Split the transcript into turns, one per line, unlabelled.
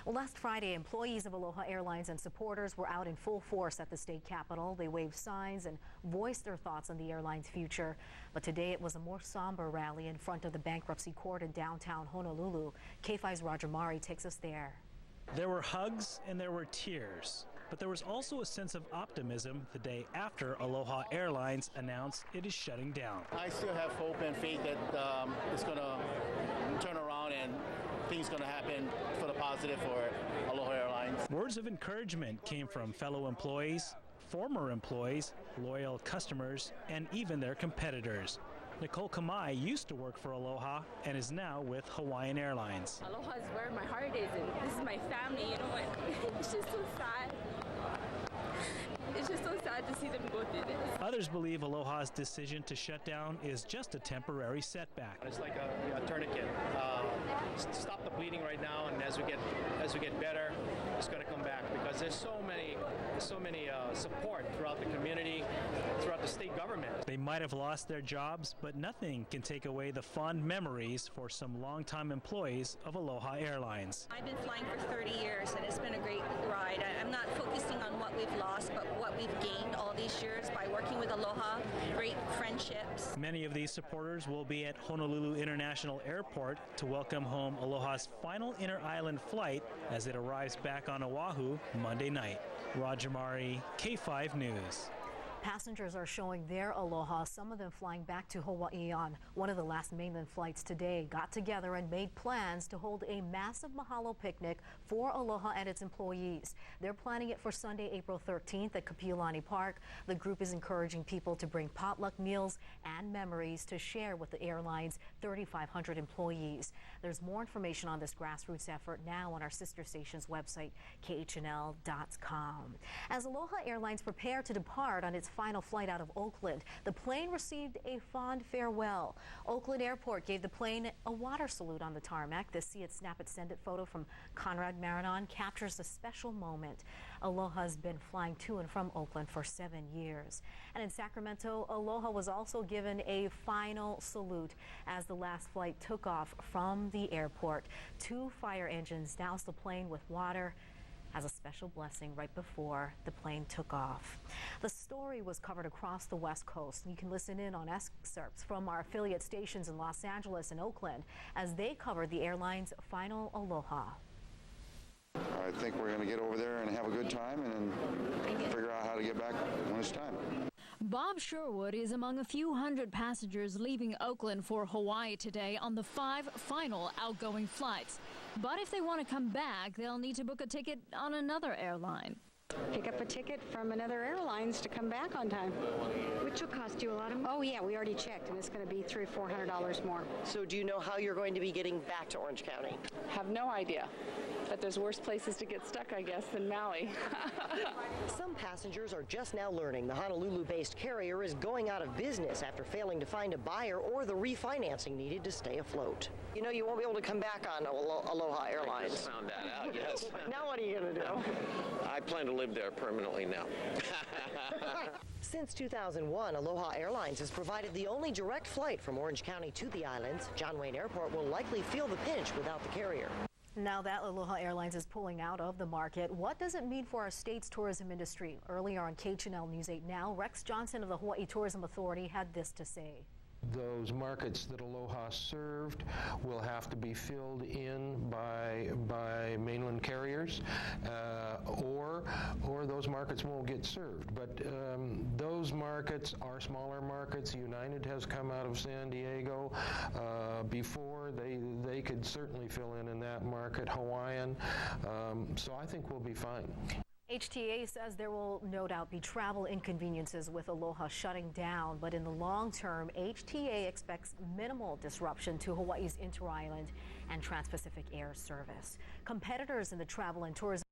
Well, last Friday, employees of Aloha Airlines and supporters were out in full force at the state capitol. They waved signs and voiced their thoughts on the airline's future. But today it was a more somber rally in front of the bankruptcy court in downtown Honolulu. K5's Roger Mari takes us there.
There were hugs and there were tears, but there was also a sense of optimism the day after Aloha Airlines announced it is shutting down.
I still have hope and faith that it's going to turn around and things going to happen for the positive for Aloha Airlines.
Words of encouragement came from fellow employees, former employees, loyal customers, and even their competitors. Nicole Kamai used to work for Aloha and is now with Hawaiian Airlines.
Aloha is where my heart is, and this is my family, you know, it's just so sad. It's just so sad to see them go through this.
Others believe Aloha's decision to shut down is just a temporary setback.
It's like a tourniquet. Stop the bleeding right now, and as we get better, it's going to come back because there's so many support throughout the community, throughout the state government.
They might have lost their jobs, but nothing can take away the fond memories for some longtime employees of Aloha Airlines.
I've been flying for 30 years, and it's been a great ride. I'm not focusing on what we've lost, but what we've gained all these years by working with Aloha, great friendships.
Many of these supporters will be at Honolulu International Airport to welcome home Aloha's final inter-island flight as it arrives back on Oahu Monday night. Roger Mari, K5 News.
Passengers are showing their aloha, some of them flying back to Hawaii on one of the last mainland flights today, got together and made plans to hold a massive mahalo picnic for Aloha and its employees. They're planning it for Sunday, April 13th at Kapiolani Park. The group is encouraging people to bring potluck meals and memories to share with the airline's 3,500 employees. There's more information on this grassroots effort now on our sister station's website, KHNL.com. As Aloha Airlines prepare to depart on its final flight out of Oakland, the plane received a fond farewell. Oakland Airport gave the plane a water salute on the tarmac. This See It, Snap It, Send It photo from Conrad Marinon captures a special moment. Aloha's been flying to and from Oakland for 7 years. And in Sacramento, Aloha was also given a final salute as the last flight took off from the airport. 2 fire engines doused the plane with water as a special blessing right before the plane took off. The story was covered across the West Coast. You can listen in on excerpts from our affiliate stations in Los Angeles and Oakland as they covered the airline's final aloha.
I think we're going to get over there and have a good time and then figure out how to get back when it's time.
Bob Sherwood is among a few hundred passengers leaving Oakland for Hawaii today on the 5 final outgoing flights. But if they want to come back, they'll need to book a ticket on another airline.
Pick up a ticket from another airlines to come back on time.
Which will cost you a lot of money.
Oh yeah, we already checked, and it's going to be $300 or $400 more.
So do you know how you're going to be getting back to Orange County?
Have no idea. But there's worse places to get stuck, I guess, than Maui.
Some passengers are just now learning the Honolulu-based carrier is going out of business after failing to find a buyer or the refinancing needed to stay afloat. You know you won't be able to come back on Aloha Airlines.
I just found that out, yes.
Now what are you going to do?
I plan to live there permanently now.
Since 2001, Aloha Airlines has provided the only direct flight from Orange County to the islands. John Wayne Airport will likely feel the pinch without the carrier.
Now that Aloha Airlines is pulling out of the market, what does it mean for our state's tourism industry? Earlier on KHNL News 8 Now, Rex Johnson of the Hawaii Tourism Authority had this to say.
Those markets that Aloha served will have to be filled in by mainland carriers, or those markets won't get served. But those markets are smaller markets. United has come out of San Diego before. They could certainly fill in that market. Hawaiian. So I think we'll be fine.
HTA says there will no doubt be travel inconveniences with Aloha shutting down, but in the long term, HTA expects minimal disruption to Hawaii's inter-island and trans-Pacific air service. Competitors in the travel and tourism